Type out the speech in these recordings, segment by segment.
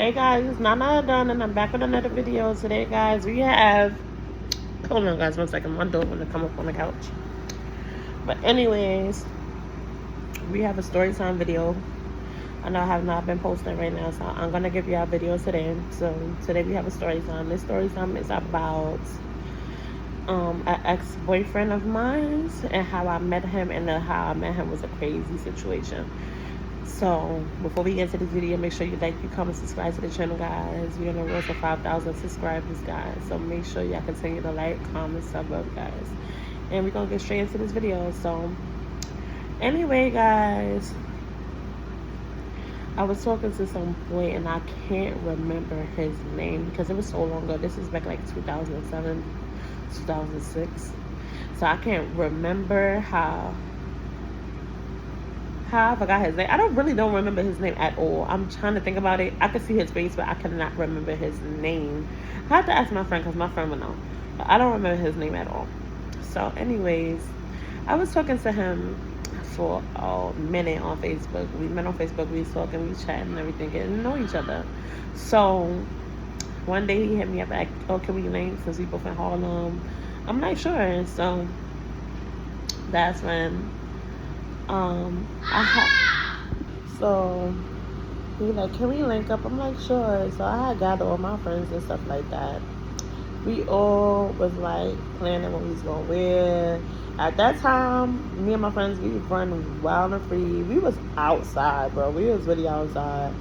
Hey guys, it's Nana done and I'm back with another video. Today guys, we have, hold on guys 1 second, my dog want to come up on the couch. But anyways, we have a story time video. I know I have not been posting right now, so I'm going to give you our video today. So today we have a story time. This story time is about an ex-boyfriend of mine and how I met him, and how I met him was a crazy situation. So before we get into this video, make sure you like, you comment, subscribe to the channel guys. We're on the road to 5,000 subscribers guys, so make sure y'all continue to like, comment, sub up guys, and we're gonna get straight into this video. So anyway guys, I was talking to some boy and I can't remember his name because it was so long ago. This is back like 2007, 2006. So I can't remember how I forgot his name. I don't remember his name at all. I'm trying to think about it. I could see his face, but I cannot remember his name. I have to ask my friend because my friend would know. But I don't remember his name at all. So anyways, I was talking to him for a minute on Facebook. We met on Facebook. We was talking, we chatting and everything, getting to know each other. So one day he hit me up like, oh, can we link since we both in Harlem? I'm like, sure. So that's when so he like, can we link up? I'm like, sure. So I had gathered all my friends and stuff like that. We all was like planning what we was gonna wear. At that time, me and my friends, we run wild and free. We was outside, bro. We was really outside.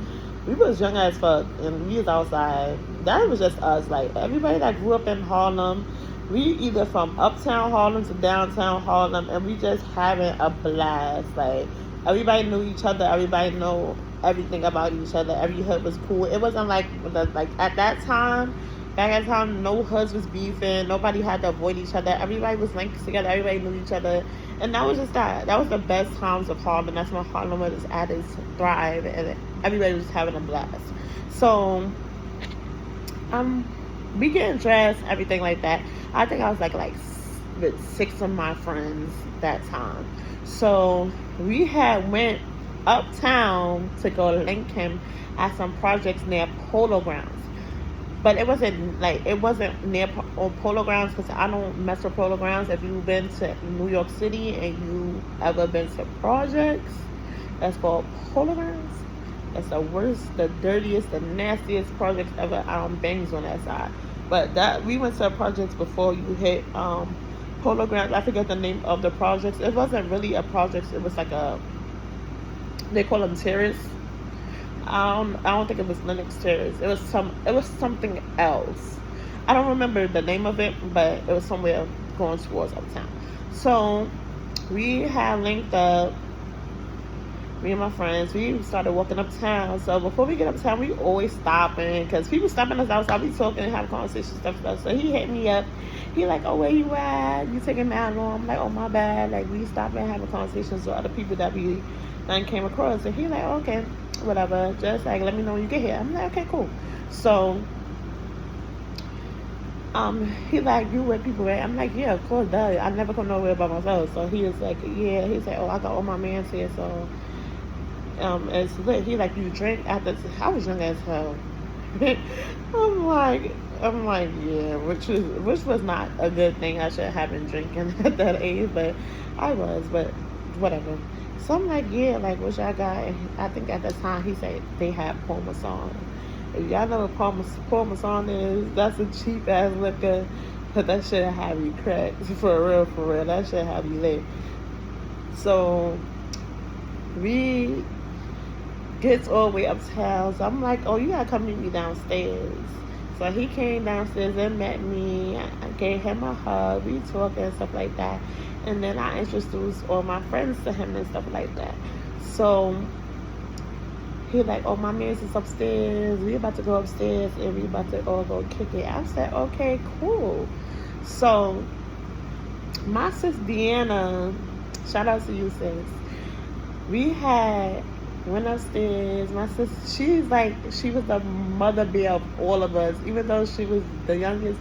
We was young as fuck and we was outside. That was just us. Like everybody that grew up in Harlem, we either from uptown Harlem to downtown Harlem, and we just having a blast. Like everybody knew each other, everybody know everything about each other. Every hood was cool. It wasn't like at that time. Back at the time, no hoods was beefing. Nobody had to avoid each other. Everybody was linked together. Everybody knew each other, and that was just that. That was the best times of Harlem. That's when Harlem was at its thrive, and everybody was having a blast. So, we getting dressed, everything like that. I think I was like with 6 of my friends that time. So we had went uptown to go link him at some projects near Polo Grounds. But it wasn't near Polo Grounds because I don't mess with Polo Grounds. If you've been to New York City and you ever been to projects, that's called Polo Grounds. It's the worst, the dirtiest, the nastiest projects ever. Bangs on that side. But that we went to projects before you hit Polo Grounds. I forget the name of the projects. It wasn't really a project. It was like they call them terrace. I don't think it was Linux Terrace. It was something else. I don't remember the name of it, but it was somewhere going towards uptown. So we had linked up, me and my friends. We started walking uptown. So before we get uptown, we always stopping because people stopping us outside. We talking and have conversations, stuff. So he hit me up. He like, oh, where you at? You taking that long? I'm like, oh, my bad. Like we stopping and having conversations with other people that we then came across. And he like, okay, whatever, just like let me know when you get here. I'm like, okay, cool. So he like, you where people at? I'm like, yeah, of course, duh. I never come nowhere by myself. So he was like, yeah. He's like, oh, I got all my mans here, so it's lit. He like, you drink after? I was young as hell. I'm like, yeah, which was not a good thing. I should have been drinking at that age, but I was, but whatever. So I'm like, yeah, like what y'all got? And I think at the time he said they had Parmesan. If y'all know what Parmesan is, that's a cheap ass liquor, but that shit have you cracked. For real. That shit have you lit. So we gets all the way uptown. So I'm like, oh, you gotta come meet me downstairs. So he came downstairs and met me. I gave him a hug. We talked and stuff like that. And then I introduced all my friends to him and stuff like that. So he like, oh, my man's is upstairs. We about to go upstairs and we about to all go kick it. I said, okay, cool. So my sis Deanna, shout out to you, sis. We had Went upstairs. My sister, she was the mother bear of all of us. Even though she was the youngest,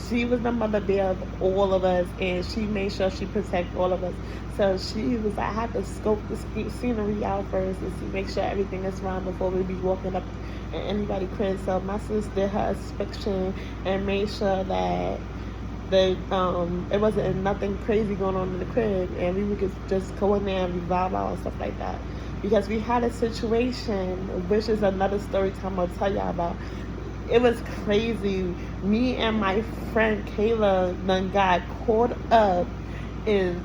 she was the mother bear of all of us, and she made sure she protect all of us. So she was like, I had to scope the scenery out first and see, make sure everything is fine before we be walking up in anybody's crib. So my sister did her inspection and made sure that it wasn't nothing crazy going on in the crib, and we could just go in there and revive out and stuff like that. Because we had a situation, which is another story time I'll tell y'all about. It was crazy. Me and my friend Kayla done got caught up in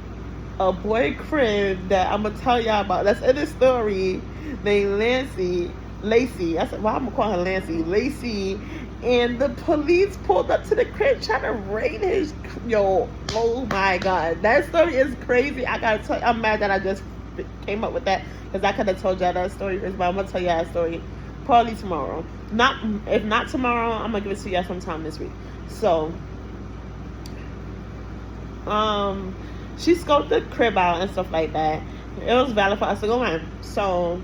a boy crib that I'm gonna tell y'all about. That's in the story. Named Lacey. I said, well, I'm gonna call her Lacey. And the police pulled up to the crib trying to raid his. Yo, oh my God, that story is crazy. I gotta tell you, I'm mad that I just came up with that, because I could have told y'all that story, but I'm gonna tell y'all that story probably tomorrow. If not tomorrow, I'm gonna give it to y'all sometime this week. So, she scoped the crib out and stuff like that. It was valid for us to go in. So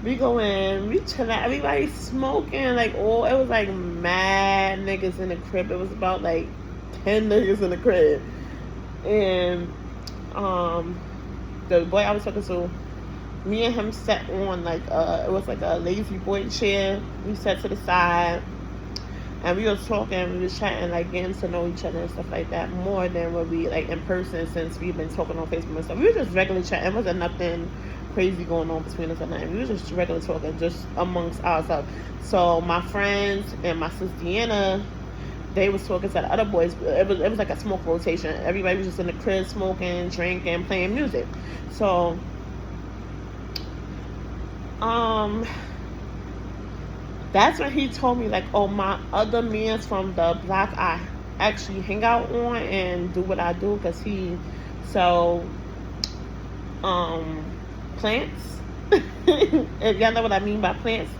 we go in, we chill out, everybody smoking, like, it was like mad niggas in the crib. It was about like 10 niggas in the crib. And the boy I was talking to, me and him sat on like it was like a lazy boy chair. We sat to the side and we was talking, we was chatting, like getting to know each other and stuff like that, more than what we like in person, since we've been talking on Facebook and stuff. We were just regular chatting. It wasn't nothing crazy going on between us or nothing. We were just regular talking, just amongst ourselves. So my friends and my sister Deanna, they was talking to the other boys. It was like a smoke rotation. Everybody was just in the crib smoking, drinking, playing music. So that's when he told me, like, oh, my other mans from the block I actually hang out on and do what I do, because he sell plants. If y'all know what I mean by plants.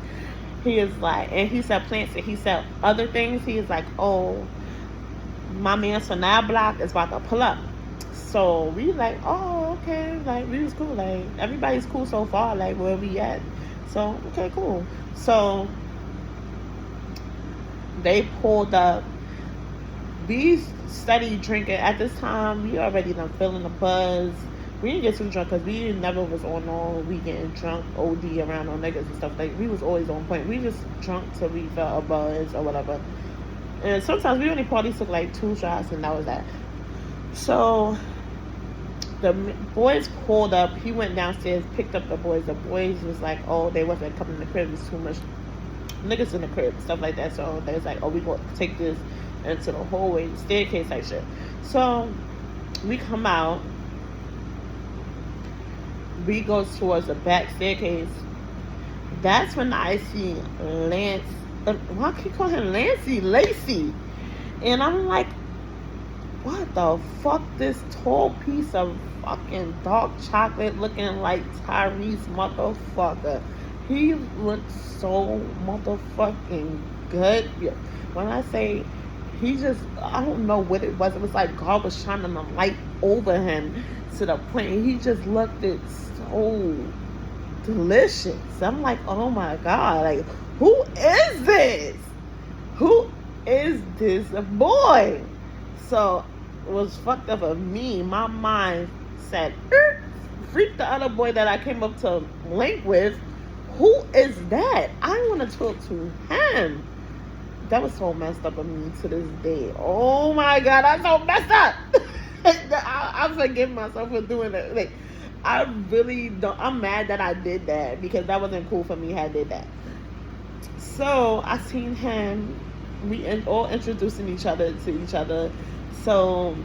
He is like, and he said plants and he said other things. He is like, oh, my man from that block is about to pull up. So we like, oh, okay. Like, we was cool. Like, everybody's cool so far, like, where we at. So, okay, cool. So they pulled up. We studied drinking. At this time, we already done feeling the buzz. We didn't get too drunk because we never was on all weekend drunk OD around on niggas and stuff. Like, we was always on point. We just drunk till we felt a buzz or whatever. And sometimes we only probably took like 2 shots and that was that. So the boys pulled up. He went downstairs, picked up the boys. The boys was like, oh, they wasn't coming in the crib. It was too much niggas in the crib, stuff like that. So they was like, oh, we gonna take this into the hallway, staircase type shit. So we come out. We go towards the back staircase. That's when I see Lance. Why I keep calling him Lacey? And I'm like, what the fuck? This tall piece of fucking dark chocolate looking like Tyrese motherfucker. He looks so motherfucking good. When I say he just, I don't know what it was. It was like God was shining the light over him to the point he just looked it so delicious. I'm like, oh my God, like, who is this? Who is this boy? So it was fucked up of me. My mind said, freak the other boy that I came up to link with. Who is that? I want to talk to him. That was so messed up of me to this day. Oh my God, I'm so messed up. I forgive myself for doing that. Like, I really don't. I'm mad that I did that, because that wasn't cool for me how I did that. So I seen him. We all introducing each other to each other. So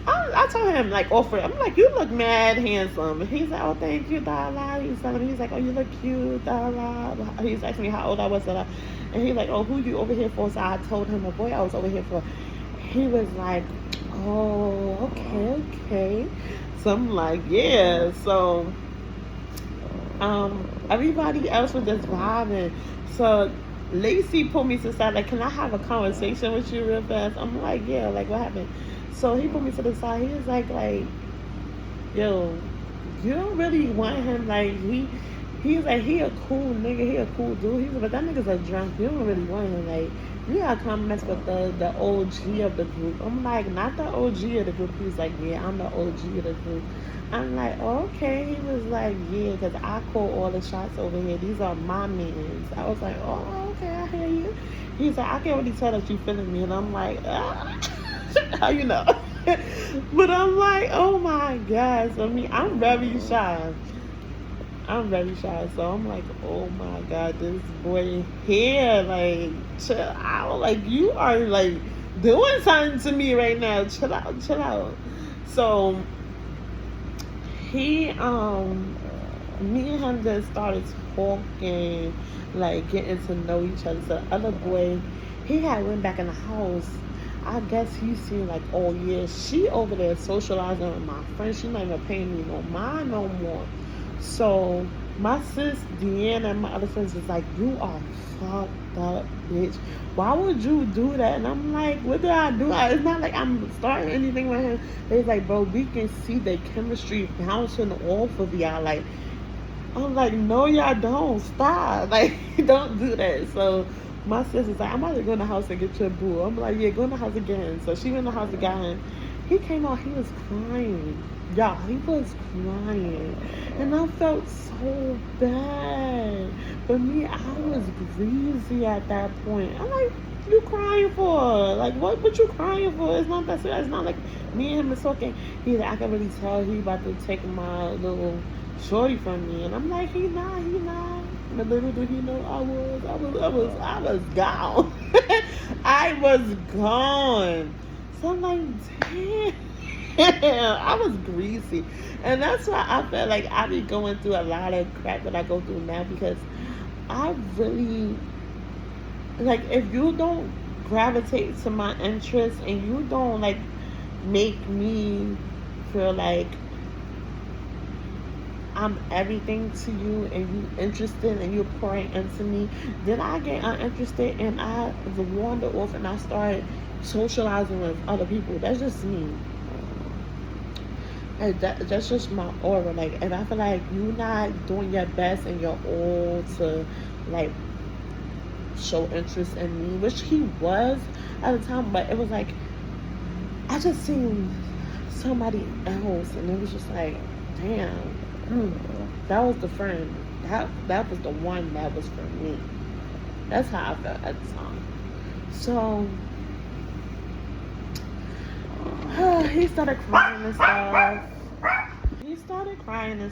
I told him, like, offer. I'm like, you look mad handsome. He's like, oh, thank you, Dala. He's like, oh, you look cute, Dala. He's asking me how old I was, Dala. And he's like, oh, who you over here for? So I told him the boy I was over here for. He was like, oh, okay. So I'm like, yeah. So everybody else was just vibing. So Lacey pulled me to the side, like, can I have a conversation with you real fast? I'm like, yeah, like, what happened? So he put me to the side. He was like, yo, you don't really want him, like, He's like, he a cool nigga, he a cool dude. He's like, but that nigga's a drunk. You don't really want him. Like, you gotta come mess with the OG of the group. I'm like, not the OG of the group. He's like, yeah, I'm the OG of the group. I'm like, oh, okay. He was like, yeah, because I call all the shots over here. These are my mans. I was like, oh, okay, I hear you. He's like, I can't really tell that you feeling me. And I'm like, how you know? But I'm like, oh my God. So, I'm very shy. So I'm like, oh my God, this boy here, like, chill out. Like, you are, like, doing something to me right now. Chill out. So, me and him just started talking, like, getting to know each other. So the other boy, he had went back in the house. I guess he's seen, like, all year. She over there socializing with my friends. She not even paying me no mind no more. So my sis Deanna and my other friends was like, you are fucked up, bitch. Why would you do that? And I'm like, what did I do? It's not like I'm starting anything with him. They's like, bro, we can see the chemistry bouncing off of y'all. Like, I'm like, no, y'all don't. Stop. Like, don't do that. So my sister's like, I'm about to go in the house and get your boo. I'm like, yeah, go in the house again. So she went in the house again. He came out, he was crying. Y'all, he was crying. And I felt so bad. But me, I was greasy at that point. I'm like, you crying for? Like, what you crying for? It's not that serious. It's not like me and him is talking. He's like, I can really tell he about to take my little shorty from me. And I'm like, he not. But little do he know I was gone. I was gone. So I'm like, damn. I was greasy. And that's why I felt like I be going through a lot of crap that I go through now, because I really, like, if you don't gravitate to my interests and you don't, like, make me feel like I'm everything to you and you interested and you're pouring into me, then I get uninterested and I wander off and I start socializing with other people. That's just me. And that's just my aura. Like, and I feel like you're not doing your best and your all to, like, show interest in me, which he was at the time, but it was like I just seen somebody else and it was just like, damn, that was the friend. That was the one that was for me. That's how I felt at the time. So he started crying and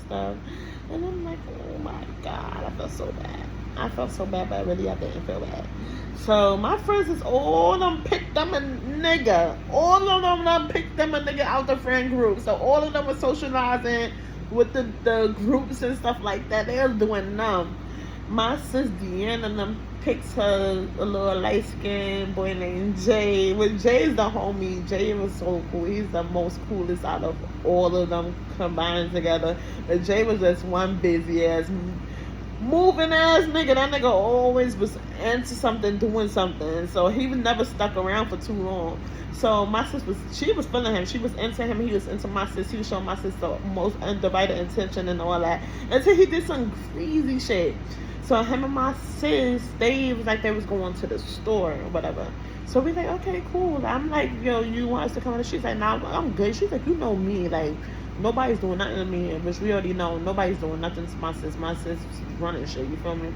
stuff. And I'm like, oh my God, I felt so bad, but really I didn't feel bad. So my friends is all of them picked them a nigga. All of them picked them a nigga out the friend group. So all of them were socializing with the groups and stuff like that. They was doing them. My sis Deanna and them picked her a little light skinned boy named Jay. But Jay's the homie. Jay was so cool. He's the most coolest out of all of them combined together. But Jay was just one busy ass, moving ass nigga. That nigga always was into something, doing something. So he was never stuck around for too long. So my sis she was feeling him. She was into him. He was into my sis. He was showing my sis the most undivided attention and all that. Until he did some crazy shit. So him and my sis, they was like they was going to the store or whatever. So we like, okay, cool. I'm like, yo, you want us to come in? She's like, nah, I'm good. She's like, you know me, like, nobody's doing nothing to me, which we already know. Nobody's doing nothing to my sis. My sis running shit, you feel me?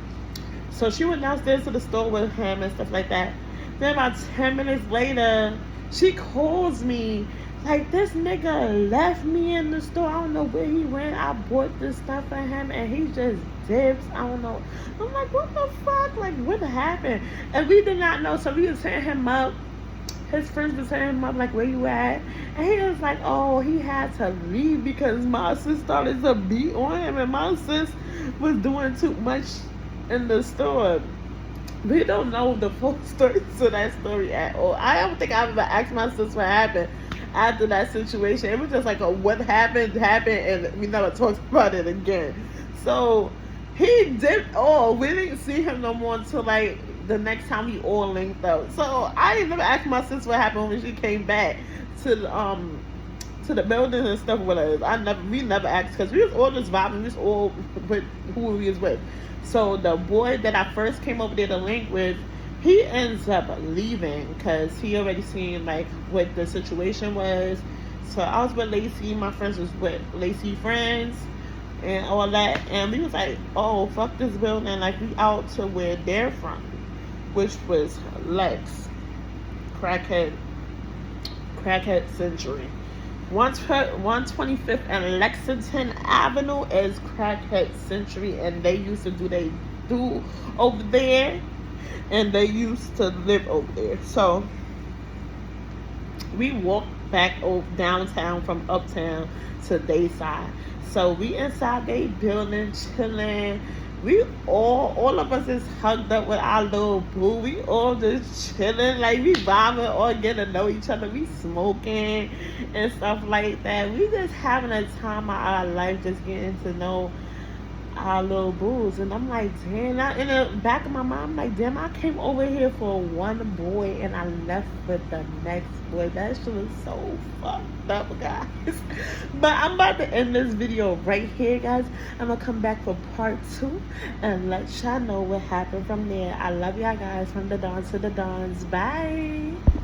So she went downstairs to the store with him and stuff like that. Then about 10 minutes later, she calls me. Like, this nigga left me in the store. I don't know where he went. I bought this stuff for him and he just dips. I don't know. I'm like, what the fuck? Like, what happened? And we did not know. So we was hitting him up. His friends was hitting him up, like, where you at? And he was like, oh, he had to leave because my sis started to beat on him and my sis was doing too much in the store. We don't know the full story to that story at all. I don't think I've ever asked my sis what happened after that situation. It was just like what happened, and we never talked about it again. So he did we didn't see him no more until like the next time we all linked up. So I didn't never ask my sis what happened when she came back to to the buildings and stuff with us. We never asked because we was all just vibing. We was all with who we was with. So the boy that I first came over there to link with, he ends up leaving because he already seen like what the situation was. So I was with Lacey. My friends was with Lacey friends and all that. And we was like, oh, fuck this building. Like, we out to where they're from, which was Lex. Crackhead Century. 125th and Lexington Avenue is Crackhead Century, and they used to do over there, and they used to live over there. So we walked back downtown from uptown to Dayside. So we inside they building, chilling. We all of us is hugged up with our little boo. We all just chilling, like we vibing, all getting to know each other. We smoking and stuff like that. We just having a time of our life, just getting to know our little boos. And I'm like, damn, in the back of my mind, I'm like, damn, I came over here for one boy and I left with the next boy. That shit was so fucked up, guys. But I'm about to end this video right here, guys. I'm gonna come back for part 2 and let y'all know what happened from there. I love y'all guys, from the Dawn to the Dawns. Bye.